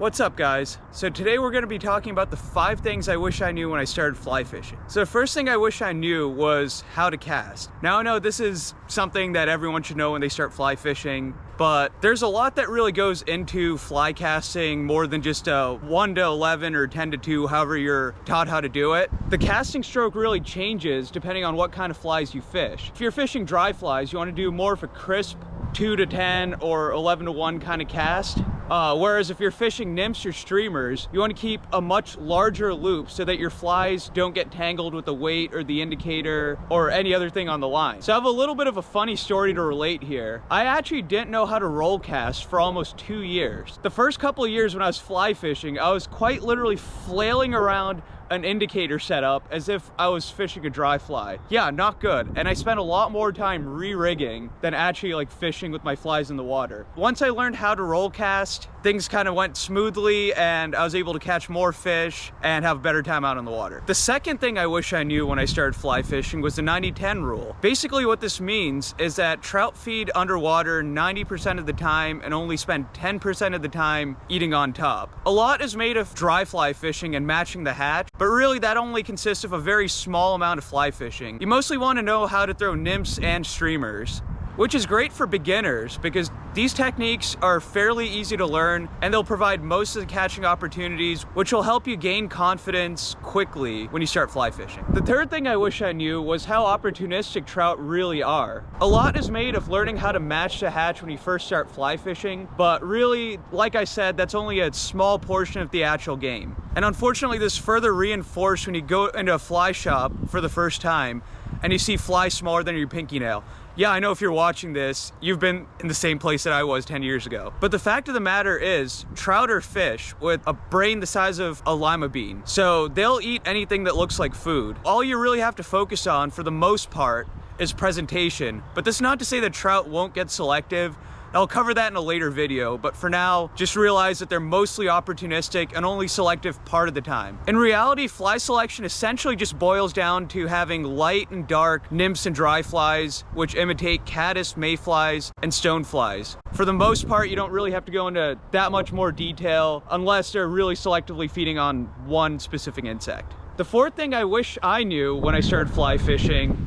What's up, guys? So today we're going to be talking about the 5 things I wish I knew when I started fly fishing. So the first thing I wish I knew was how to cast. Now I know this is something that everyone should know when they start fly fishing, but there's a lot that really goes into fly casting more than just a 1 to 11 or 10 to 2, however you're taught how to do it. The casting stroke really changes depending on what kind of flies you fish. If you're fishing dry flies, you want to do more of a crisp 2 to 10 or 11 to 1 kind of cast. Whereas if you're fishing nymphs or streamers, you want to keep a much larger loop so that your flies don't get tangled with the weight or the indicator or any other thing on the line. So I have a little bit of a funny story to relate here. I actually didn't know how to roll cast for almost 2 years. The first couple of years when I was fly fishing, I was quite literally flailing around an indicator setup as if I was fishing a dry fly. Yeah, not good. And I spent a lot more time re-rigging than actually like fishing with my flies in the water. Once I learned how to roll cast, things kind of went smoothly and I was able to catch more fish and have a better time out on the water. The second thing I wish I knew when I started fly fishing was the 90-10 rule. Basically what this means is that trout feed underwater 90% of the time and only spend 10% of the time eating on top. A lot is made of dry fly fishing and matching the hatch, but really that only consists of a very small amount of fly fishing. You mostly want to know how to throw nymphs and streamers, which is great for beginners because these techniques are fairly easy to learn and they'll provide most of the catching opportunities, which will help you gain confidence quickly when you start fly fishing. The third thing I wish I knew was how opportunistic trout really are. A lot is made of learning how to match the hatch when you first start fly fishing, but really, like I said, that's only a small portion of the actual game. And unfortunately, this is further reinforced when you go into a fly shop for the first time and you see flies smaller than your pinky nail. Yeah, I know if you're watching this, you've been in the same place that I was 10 years ago. But the fact of the matter is, trout are fish with a brain the size of a lima bean. So they'll eat anything that looks like food. All you really have to focus on, for the most part, is presentation. But that's not to say that trout won't get selective. I'll cover that in a later video, but for now, just realize that they're mostly opportunistic and only selective part of the time. In reality, fly selection essentially just boils down to having light and dark nymphs and dry flies, which imitate caddis, mayflies, and stoneflies. For the most part, you don't really have to go into that much more detail unless they're really selectively feeding on one specific insect. The fourth thing I wish I knew when I started fly fishing...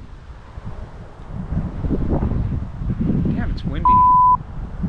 Damn, it's windy.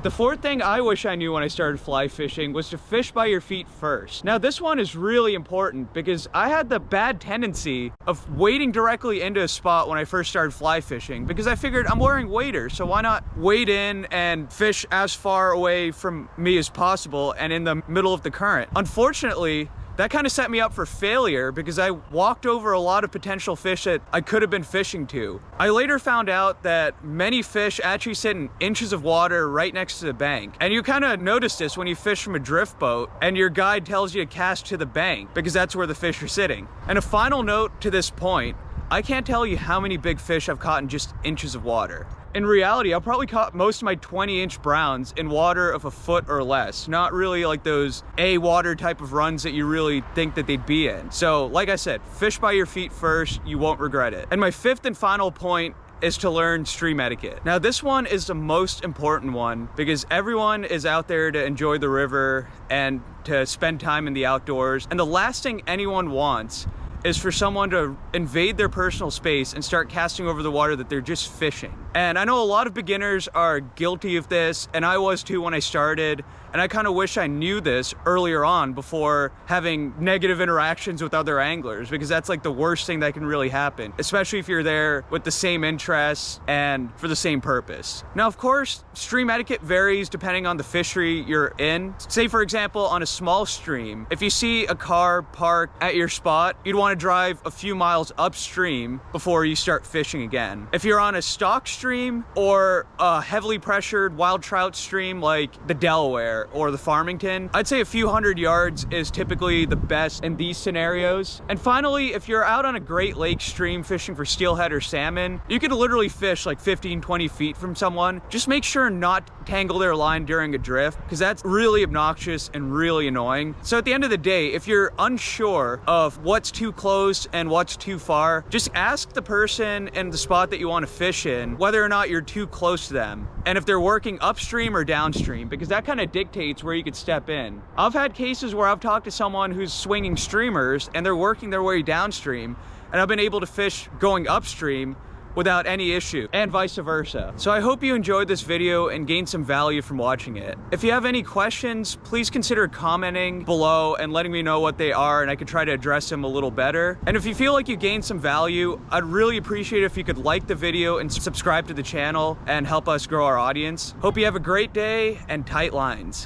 The fourth thing I wish I knew when I started fly fishing was to fish by your feet first. Now this one is really important because I had the bad tendency of wading directly into a spot when I first started fly fishing because I figured I'm wearing waders, so why not wade in and fish as far away from me as possible and in the middle of the current. Unfortunately, that kind of set me up for failure because I walked over a lot of potential fish that I could have been fishing to. I later found out that many fish actually sit in inches of water right next to the bank. And you kind of notice this when you fish from a drift boat and your guide tells you to cast to the bank because that's where the fish are sitting. And a final note to this point, I can't tell you how many big fish I've caught in just inches of water. In reality, I've probably caught most of my 20-inch browns in water of a foot or less, not really like those A-water type of runs that you really think that they'd be in. So, like I said, fish by your feet first, you won't regret it. And my fifth and final point is to learn stream etiquette. Now this one is the most important one because everyone is out there to enjoy the river and to spend time in the outdoors. And the last thing anyone wants is for someone to invade their personal space and start casting over the water that they're just fishing. And I know a lot of beginners are guilty of this, and I was too when I started, and I kind of wish I knew this earlier on before having negative interactions with other anglers, because that's like the worst thing that can really happen, especially if you're there with the same interests and for the same purpose. Now, of course, stream etiquette varies depending on the fishery you're in. Say, for example, on a small stream, if you see a car parked at your spot, you'd want to drive a few miles upstream before you start fishing again. If you're on a stock stream or a heavily pressured wild trout stream like the Delaware or the Farmington, I'd say a few hundred yards is typically the best in these scenarios. And finally, if you're out on a Great Lakes stream fishing for steelhead or salmon, you could literally fish like 15-20 feet from someone. Just make sure not to tangle their line during a drift, because that's really obnoxious and really annoying. So at the end of the day, if you're unsure of what's too close close and what's too far. Just ask the person in the spot that you want to fish in whether or not you're too close to them, and if they're working upstream or downstream, because that kind of dictates where you could step in. I've had cases where I've talked to someone who's swinging streamers and they're working their way downstream, and I've been able to fish going upstream without any issue, and vice versa. So I hope you enjoyed this video and gained some value from watching it. If you have any questions, please consider commenting below and letting me know what they are, and I could try to address them a little better. And if you feel like you gained some value, I'd really appreciate it if you could like the video and subscribe to the channel and help us grow our audience. Hope you have a great day and tight lines.